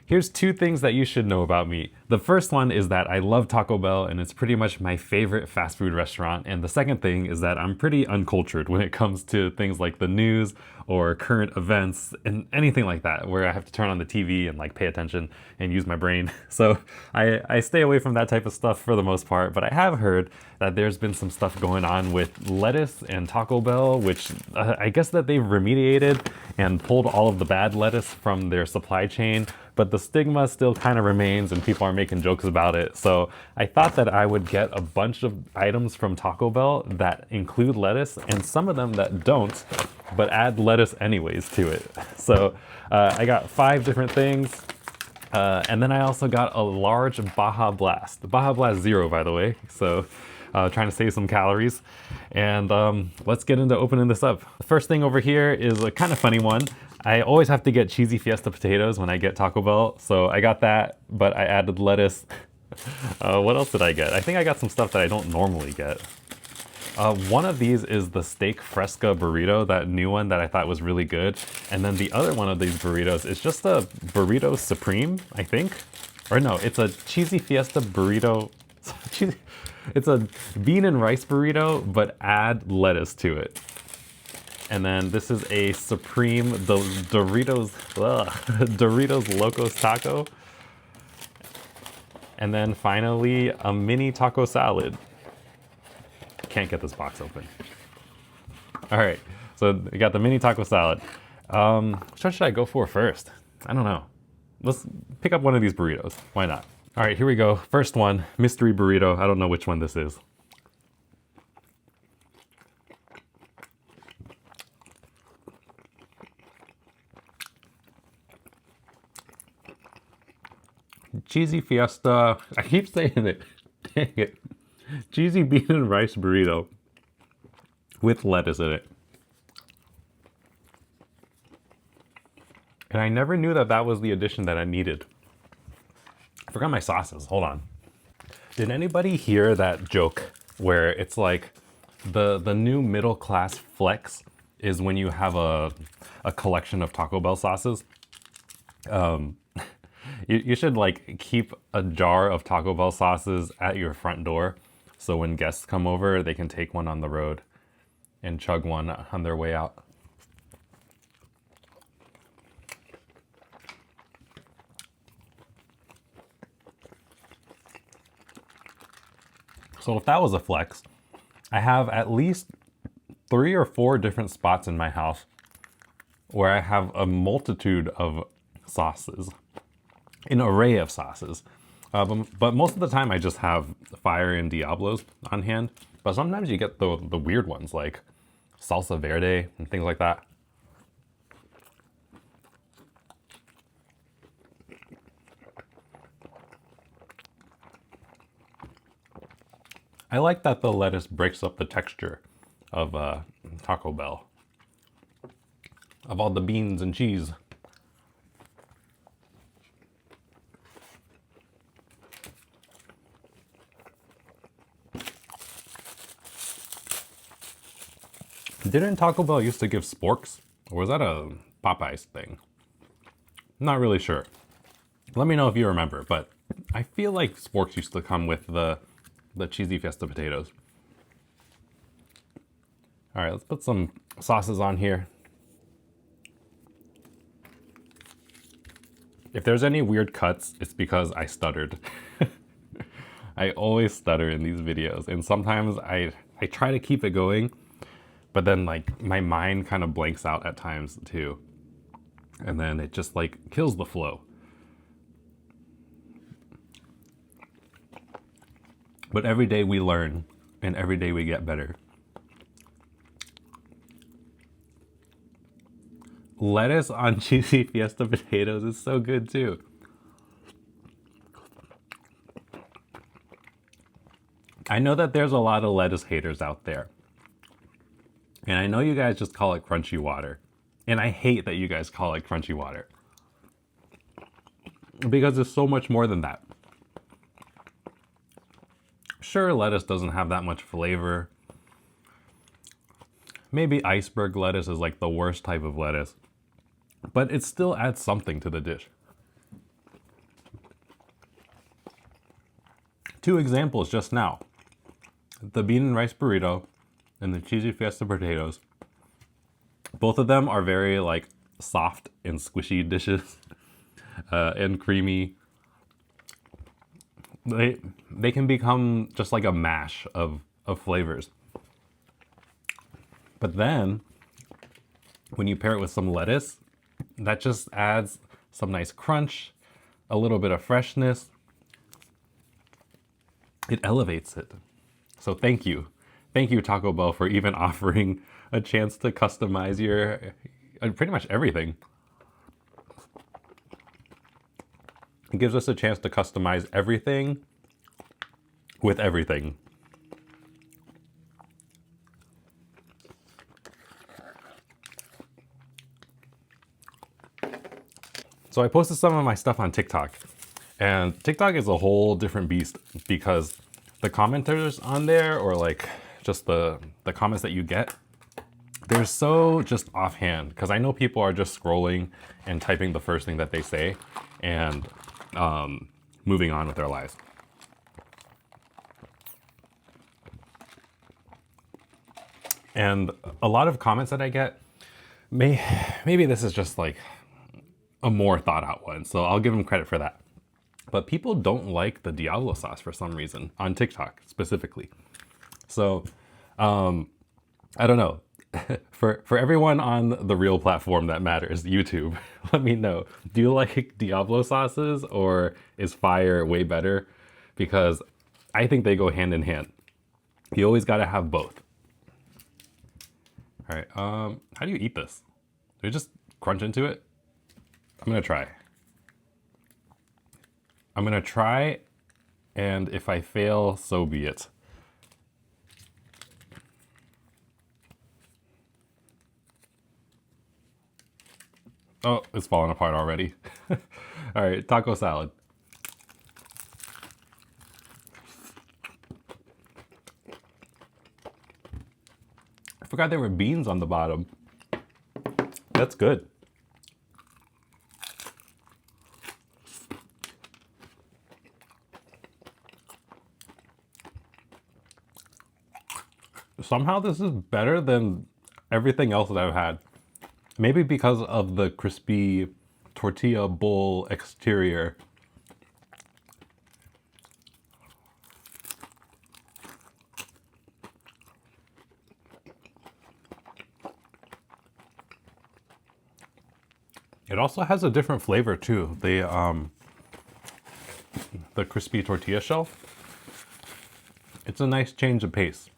Here's two things that you should know about me. The first one is that I love Taco Bell and it's pretty much my favorite fast food restaurant. And the second thing is that I'm pretty uncultured when it comes to things like the news or current events and anything like that, where I have to turn on the TV and like pay attention and use my brain. So I stay away from that type of stuff for the most part, but I have heard that there's been some stuff going on with lettuce and Taco Bell, which I guess that they've remediated and pulled all of the bad lettuce from their supply chain, but the stigma still kind of remains and people are making jokes about it. So I thought that I would get a bunch of items from Taco Bell that include lettuce and some of them that don't, but add lettuce anyways to it. So I got 5 different things. And then I also got a large Baja Blast. Baja Blast Zero, by the way. So trying to save some calories. And let's get into opening this up. The first thing over here is a kind of funny one. I always have to get cheesy Fiesta potatoes when I get Taco Bell. So I got that, but I added lettuce. What else did I get? I think I got some stuff that I don't normally get. One of these is the steak fresca burrito, that new one that I thought was really good. And then the other one of these burritos is just a burrito supreme, I think. Or no, it's a cheesy fiesta burrito. It's a bean and rice burrito, but add lettuce to it. And then this is a supreme Doritos Locos Taco. And then finally a mini taco salad. Can't get this box open. All right, so we got the mini taco salad. Which one should I go for first? I don't know. Let's pick up one of these burritos. Why not? All right, here we go. First one, mystery burrito. I don't know which one this is. Cheesy Fiesta. I keep saying it. Dang it. Cheesy bean and rice burrito with lettuce in it. And I never knew that that was the addition that I needed. I forgot my sauces. Hold on. Did anybody hear that joke where it's like the new middle class flex is when you have a collection of Taco Bell sauces? You should like keep a jar of Taco Bell sauces at your front door, so when guests come over, they can take one on the road and chug one on their way out. So if that was a flex, I have at least 3 or 4 different spots in my house where I have a multitude of sauces, an array of sauces. But most of the time I just have Fire and Diablos on hand. But sometimes you get the weird ones like Salsa Verde and things like that. I like that the lettuce breaks up the texture of Taco Bell, of all the beans and cheese. Didn't Taco Bell used to give sporks? Or was that a Popeyes thing? I'm not really sure. Let me know if you remember, but I feel like sporks used to come with the cheesy Fiesta potatoes. All right, let's put some sauces on here. If there's any weird cuts, it's because I stuttered. I always stutter in these videos, and sometimes I try to keep it going, but then like my mind kind of blanks out at times too. And then it just like kills the flow. But every day we learn and every day we get better. Lettuce on cheesy Fiesta potatoes is so good too. I know that there's a lot of lettuce haters out there. And I know you guys just call it crunchy water. And I hate that you guys call it crunchy water. Because it's so much more than that. Sure, lettuce doesn't have that much flavor. Maybe iceberg lettuce is like the worst type of lettuce. But it still adds something to the dish. two examples just now. The bean and rice burrito and the cheesy fiesta potatoes. Both of them are very like soft and squishy dishes and creamy. They can become just like a mash of flavors. But then when you pair it with some lettuce, that just adds some nice crunch, a little bit of freshness. It elevates it. So thank you. Thank you, Taco Bell, for even offering a chance to customize your pretty much everything. It gives us a chance to customize everything with everything. So I posted some of my stuff on TikTok, and TikTok is a whole different beast because the commenters on there, or like just the comments that you get, they're so just offhand, because I know people are just scrolling and typing the first thing that they say and moving on with their lives. And a lot of comments that I get, maybe this is just like a more thought out one, so I'll give them credit for that. But people don't like the Diablo sauce for some reason, on TikTok specifically. So, I don't know. For everyone on the real platform that matters, YouTube, let me know. Do you like Diablo sauces, or is fire way better? Because I think they go hand in hand. You always gotta have both. All right, how do you eat this? Do you just crunch into it? I'm gonna try, and if I fail, so be it. Oh, it's falling apart already. All right, taco salad. I forgot there were beans on the bottom. That's good. Somehow this is better than everything else that I've had. Maybe because of the crispy tortilla bowl exterior. It also has a different flavor too. The crispy tortilla shell. It's a nice change of pace.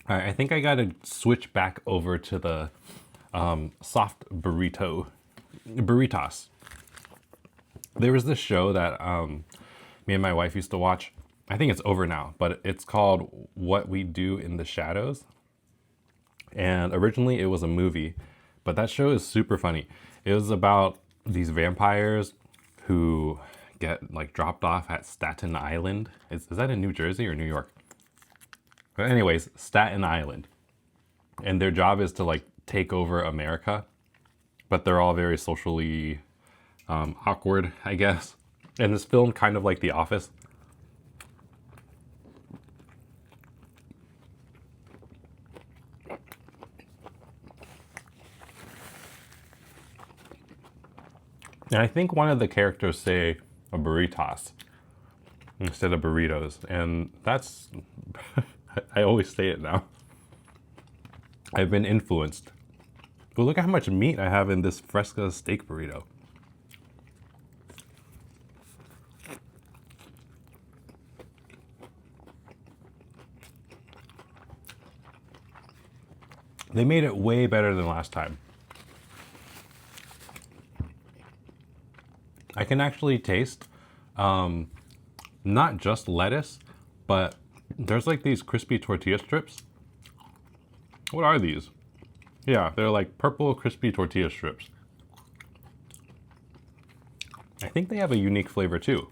All right, I think I gotta switch back over to the soft burritos. There was this show that me and my wife used to watch. I think it's over now, but it's called What We Do in the Shadows. And originally it was a movie, but that show is super funny. It was about these vampires who get like dropped off at Staten Island. Is that in New Jersey or New York? But anyways, Staten Island. And their job is to like take over America, but they're all very socially awkward, I guess. And it's filmed kind of like The Office. And I think one of the characters say a burritos instead of burritos. And that's, I always say it now. I've been influenced. But look at how much meat I have in this Fresca steak burrito. They made it way better than last time. I can actually taste not just lettuce, but there's like these crispy tortilla strips. What are these? Yeah, they're like purple crispy tortilla strips. I think they have a unique flavor too.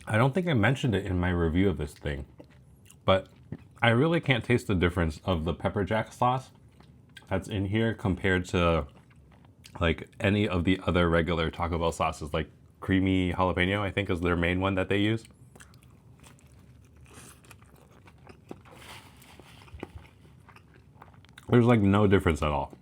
I don't think I mentioned it in my review of this thing, but I really can't taste the difference of the pepper jack sauce that's in here compared to like any of the other regular Taco Bell sauces, like creamy jalapeno, I think is their main one that they use. There's like no difference at all.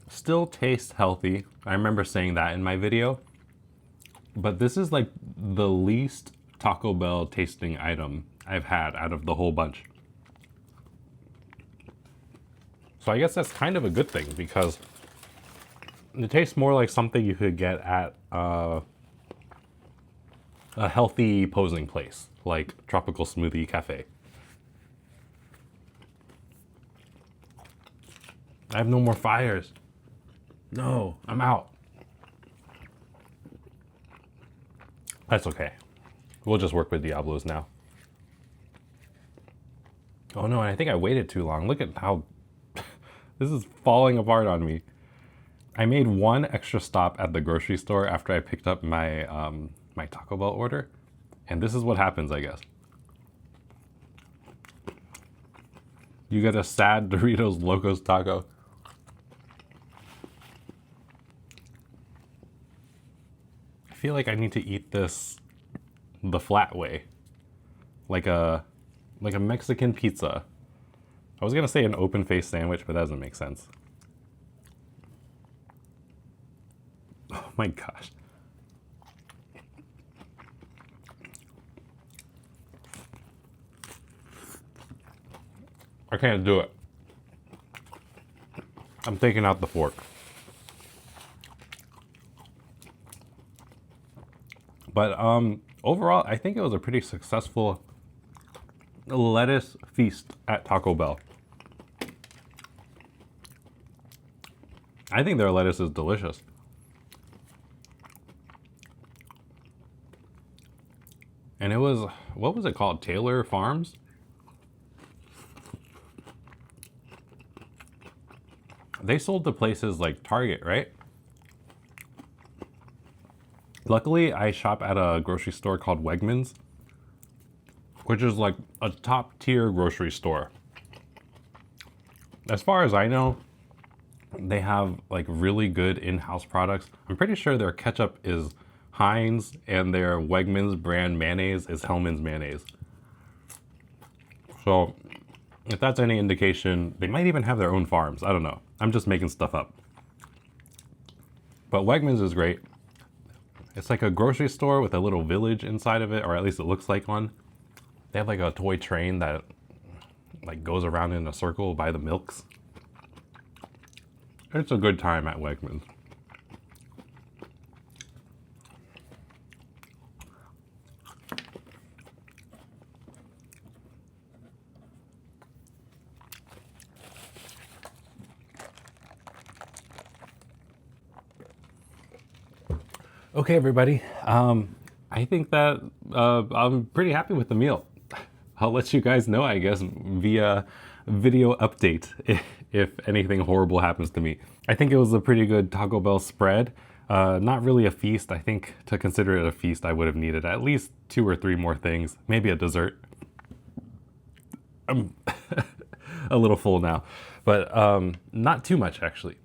Still tastes healthy. I remember saying that in my video. But this is like the least Taco Bell tasting item I've had out of the whole bunch. So I guess that's kind of a good thing because it tastes more like something you could get at a healthy posing place, like Tropical Smoothie Cafe. I have no more fires. No, I'm out. That's okay. We'll just work with Diablos now. Oh no, and I think I waited too long. Look at how this is falling apart on me. I made one extra stop at the grocery store after I picked up my my Taco Bell order, and this is what happens, I guess. You get a sad Doritos Locos taco. I feel like I need to eat this the flat way, like a Mexican pizza. I was gonna say an open face sandwich, but that doesn't make sense. Oh my gosh. I can't do it. I'm taking out the fork. But overall, I think it was a pretty successful lettuce feast at Taco Bell. I think their lettuce is delicious. And it was, what was it called? Taylor Farms? They sold to places like Target, right? Luckily, I shop at a grocery store called Wegmans, which is like a top tier grocery store. As far as I know, they have like really good in-house products. I'm pretty sure their ketchup is Heinz and their Wegmans brand mayonnaise is Hellmann's mayonnaise. So if that's any indication, they might even have their own farms. I don't know. I'm just making stuff up. But Wegmans is great. It's like a grocery store with a little village inside of it, or at least it looks like one. They have like a toy train that like goes around in a circle by the milks. It's a good time at Wegmans. Okay, everybody. I think that I'm pretty happy with the meal. I'll let you guys know, I guess, via video update if anything horrible happens to me. I think it was a pretty good Taco Bell spread. Not really a feast. I think to consider it a feast, I would have needed at least 2 or 3 more things, maybe a dessert. I'm a little full now, but not too much actually.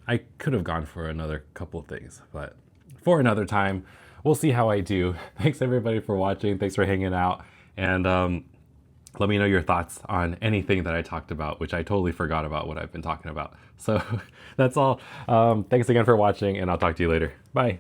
I could have gone for another couple of things, but for another time, we'll see how I do. Thanks everybody for watching. Thanks for hanging out. And let me know your thoughts on anything that I talked about, which I totally forgot about what I've been talking about. So that's all. Thanks again for watching, and I'll talk to you later. Bye.